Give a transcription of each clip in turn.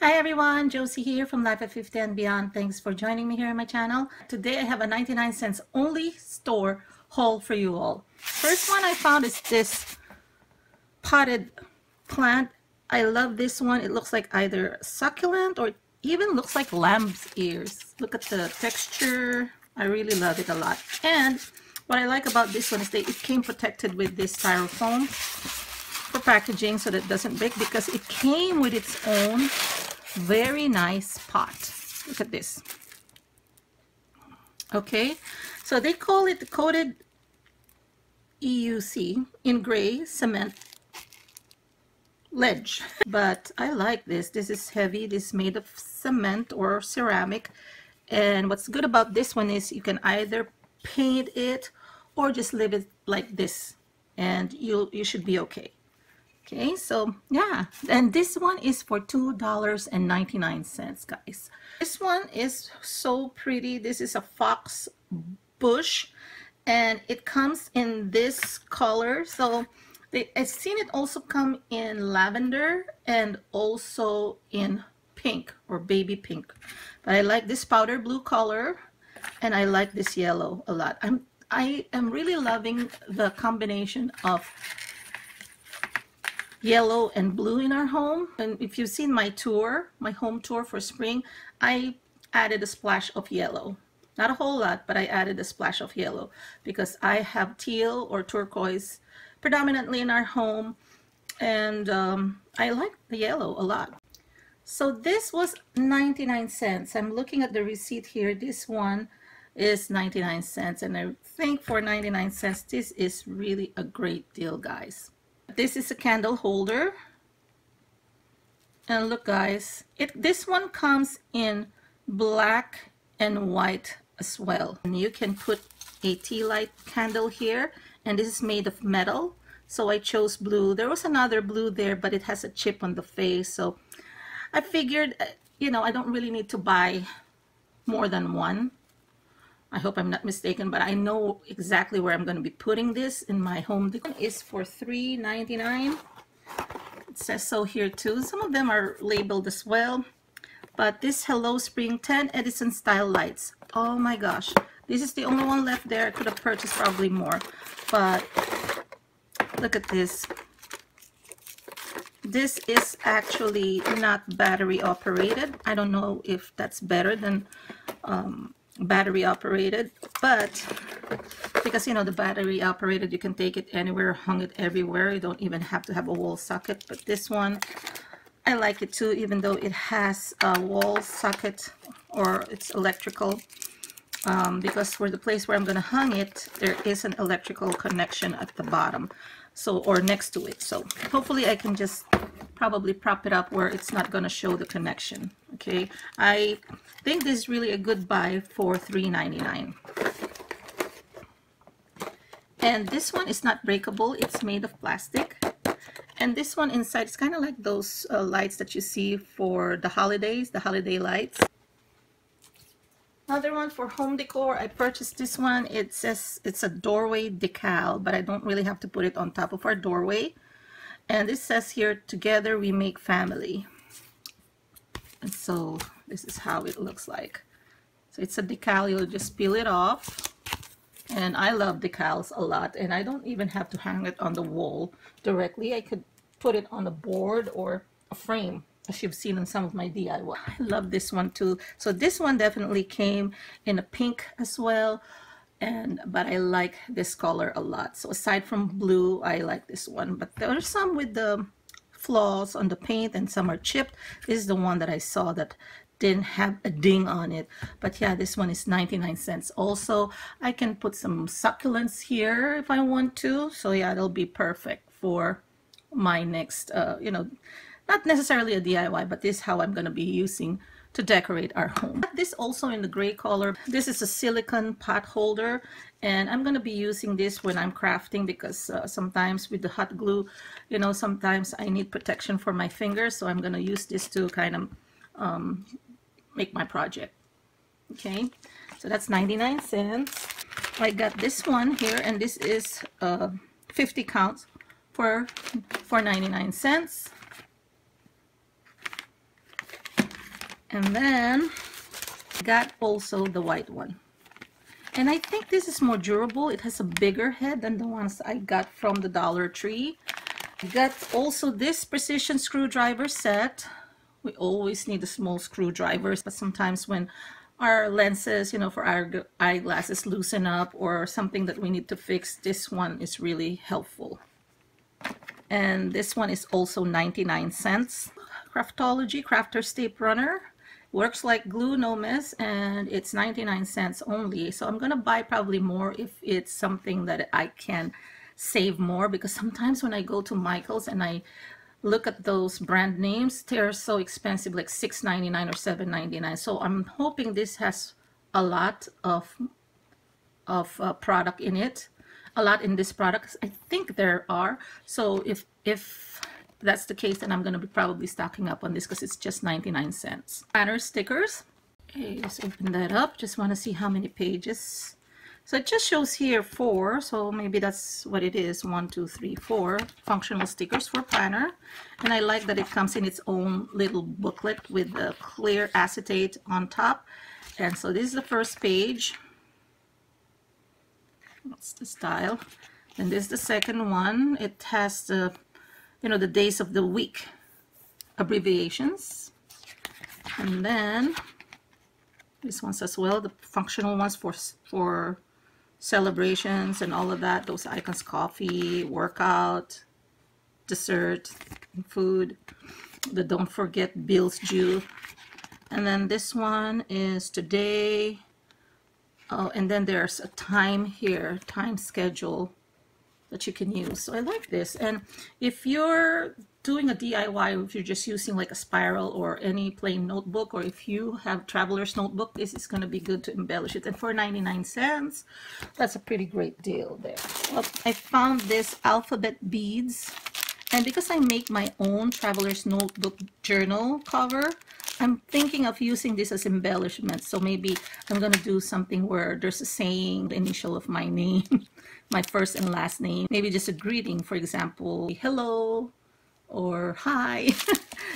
Hi everyone, Josie here from Life at 50 and Beyond. Thanks for joining me here on my channel. Today I have a 99 cents only store haul for you all. First one I found is this potted plant. I love this one. It looks like either succulent or even looks like lamb's ears. Look at the texture. I really love it a lot. And what I like about this one is that it came protected with this styrofoam for packaging so that it doesn't break, because it came with its own very nice pot. Look at this. Okay, so they call it coated EUC in gray cement ledge, but I like this. This is heavy. This is made of cement or ceramic, and what's good about this one is you can either paint it or just leave it like this and you should be okay. Okay, so yeah, and this one is for $2.99, guys. This one is so pretty. This is a fox bush, and it comes in this color. So I've seen it also come in lavender and also in pink or baby pink. But I like this powder blue color, and I like this yellow a lot. I am really loving the combination of yellow and blue in our home. And if you've seen my tour, my home tour for spring, I added a splash of yellow. Not a whole lot, but I added a splash of yellow because I have teal or turquoise predominantly in our home, and I like the yellow a lot. So this was 99 cents. I'm looking at the receipt here. This one is 99 cents, and I think for 99 cents this is really a great deal, guys. This is a candle holder, and look guys, this one comes in black and white as well, and you can put a tea light candle here, and this is made of metal, so I chose blue. There was another blue there, but it has a chip on the face, so I figured, you know, I don't really need to buy more than one. I hope I'm not mistaken, but I know exactly where I'm going to be putting this in my home decor. Is for $3.99. It says so here too. Some of them are labeled as well. But this Hello Spring 10 Edison style lights. Oh my gosh. This is the only one left there. I could have purchased probably more. But look at this. This is actually not battery operated. I don't know if that's better than battery operated, but because you know the battery operated, you can take it anywhere, hung it everywhere, you don't even have to have a wall socket. But this one I like it too, even though it has a wall socket or it's electrical, because for the place where I'm going to hang it, there is an electrical connection at the bottom, so, or next to it, so hopefully I can just probably prop it up where it's not going to show the connection. Okay, I think this is really a good buy for $3.99. And this one is not breakable, it's made of plastic, and this one inside is kind of like those lights that you see for the holidays, the holiday lights. Another one for home decor, I purchased this one. It says it's a doorway decal, but I don't really have to put it on top of our doorway. And this says here, together we make family. And so this is how it looks like. So it's a decal, you'll just peel it off. And I love decals a lot, and I don't even have to hang it on the wall directly. I could put it on a board or a frame, as you've seen in some of my DIY. I love this one too. So this one definitely came in a pink as well, but I like this color a lot. So aside from blue, I like this one, but there are some with the flaws on the paint and some are chipped. This is the one that I saw that didn't have a ding on it. But yeah, this one is 99 cents. Also, I can put some succulents here if I want to, so yeah, it'll be perfect for my next you know, not necessarily a DIY, but this is how I'm going to be using to decorate our home. This also in the gray color. This is a silicone pot holder, and I'm going to be using this when I'm crafting, because sometimes with the hot glue, you know, sometimes I need protection for my fingers, so I'm going to use this to kind of make my project. Okay, so that's 99 cents. I got this one here, and this is 50 counts for 99 cents. And then got also the white one. And I think this is more durable. It has a bigger head than the ones I got from the Dollar Tree. I got also this precision screwdriver set. We always need the small screwdrivers, but sometimes when our lenses, you know, for our eyeglasses loosen up or something that we need to fix, this one is really helpful. And this one is also 99 cents. Craftology Crafter's Tape Runner. Works like glue, no mess, and it's 99 cents only. So I'm gonna buy probably more if it's something that I can save more, because sometimes when I go to Michael's and I look at those brand names, they're so expensive, like $6.99 or $7.99. So I'm hoping this has a lot of product in it, a lot in this product. I think there are. So if that's the case, then I'm going to be probably stocking up on this because it's just 99 cents. Planner stickers. Okay, let's open that up. Just want to see how many pages. So it just shows here 4, so maybe that's what it is. 1, 2, 3, 4 functional stickers for planner. And I like that it comes in its own little booklet with the clear acetate on top. And so this is the first page. That's the style. And this is the second one. It has the, you know, the days of the week abbreviations. And then this one's as well, the functional ones for celebrations and all of that. Those icons: coffee, workout, dessert, food. The don't forget bills due. And then this one is today. Oh, and then there's a time here, time schedule that you can use. So I like this. And if you're doing a DIY, if you're just using like a spiral or any plain notebook, or if you have traveler's notebook, this is going to be good to embellish it. And for 99 cents, that's a pretty great deal there. Well, I found this alphabet beads. And because I make my own traveler's notebook journal cover, I'm thinking of using this as embellishment. So maybe I'm going to do something where there's a saying, the initial of my name, my first and last name. Maybe just a greeting, for example, hello or hi,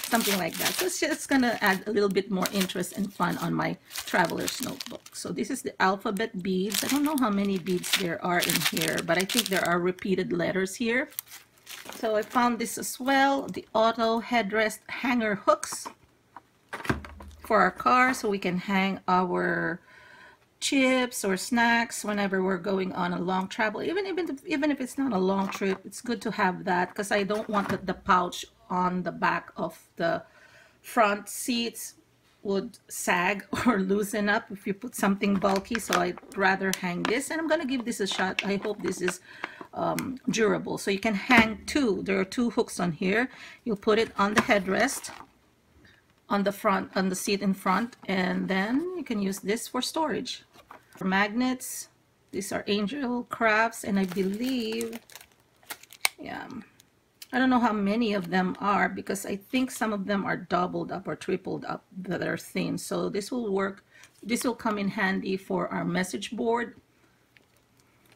something like that. So it's just going to add a little bit more interest and fun on my traveler's notebook. So this is the alphabet beads. I don't know how many beads there are in here, but I think there are repeated letters here. So I found this as well, the auto headrest hanger hooks for our car, so we can hang our chips or snacks whenever we're going on a long travel. Even if it's not a long trip, it's good to have that, because I don't want the pouch on the back of the front seats would sag or loosen up if you put something bulky. So I'd rather hang this, and I'm gonna give this a shot. I hope this is durable. So you can hang 2. There are 2 hooks on here. You'll put it on the headrest on the front, on the seat in front, and then you can use this for storage. For magnets, these are Angel Crafts, and I believe, yeah, I don't know how many of them are, because I think some of them are doubled up or tripled up that are thin. So this will work. This will come in handy for our message board.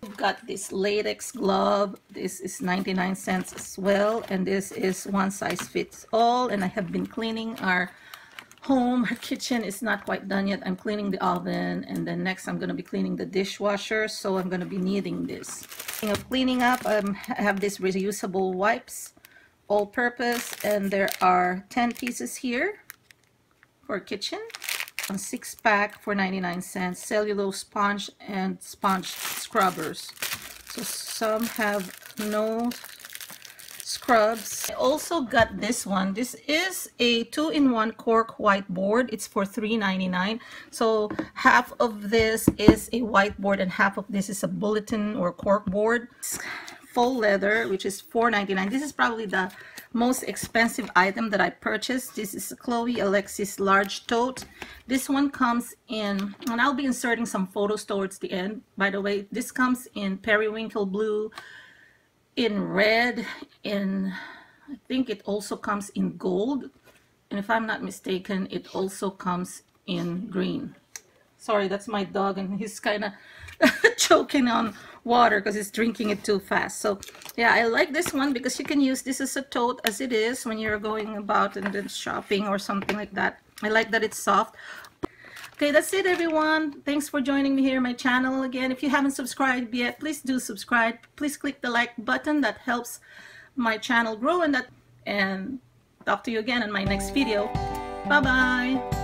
We've got this latex glove. This is 99 cents as well, and this is one size fits all. And I have been cleaning our home. Our kitchen is not quite done yet. I'm cleaning the oven, and then next I'm going to be cleaning the dishwasher, so I'm going to be needing this. Speaking of cleaning up, I have this reusable wipes, all purpose, and there are 10 pieces here for kitchen. A 6-pack for 99 cents. Cellulose sponge and sponge scrubbers. So some have no scrubs. I also got this one. This is a 2-in-1 cork whiteboard. It's for $3.99. So half of this is a whiteboard and half of this is a bulletin or cork board. It's faux leather, which is $4.99. This is probably the most expensive item that I purchased. This is a Chloe Alexis large tote. This one comes in, and I'll be inserting some photos towards the end, by the way. This comes in periwinkle blue, in red, in, I think it also comes in gold, and if I'm not mistaken, it also comes in green. Sorry, that's my dog, and he's kind of choking on water because he's drinking it too fast. So yeah, I like this one because you can use this as a tote as it is when you're going about and then shopping or something like that. I like that it's soft. Okay, that's it, everyone. Thanks for joining me here on my channel again. If you haven't subscribed yet, please do subscribe. Please click the like button. That helps my channel grow, and talk to you again in my next video. Bye bye.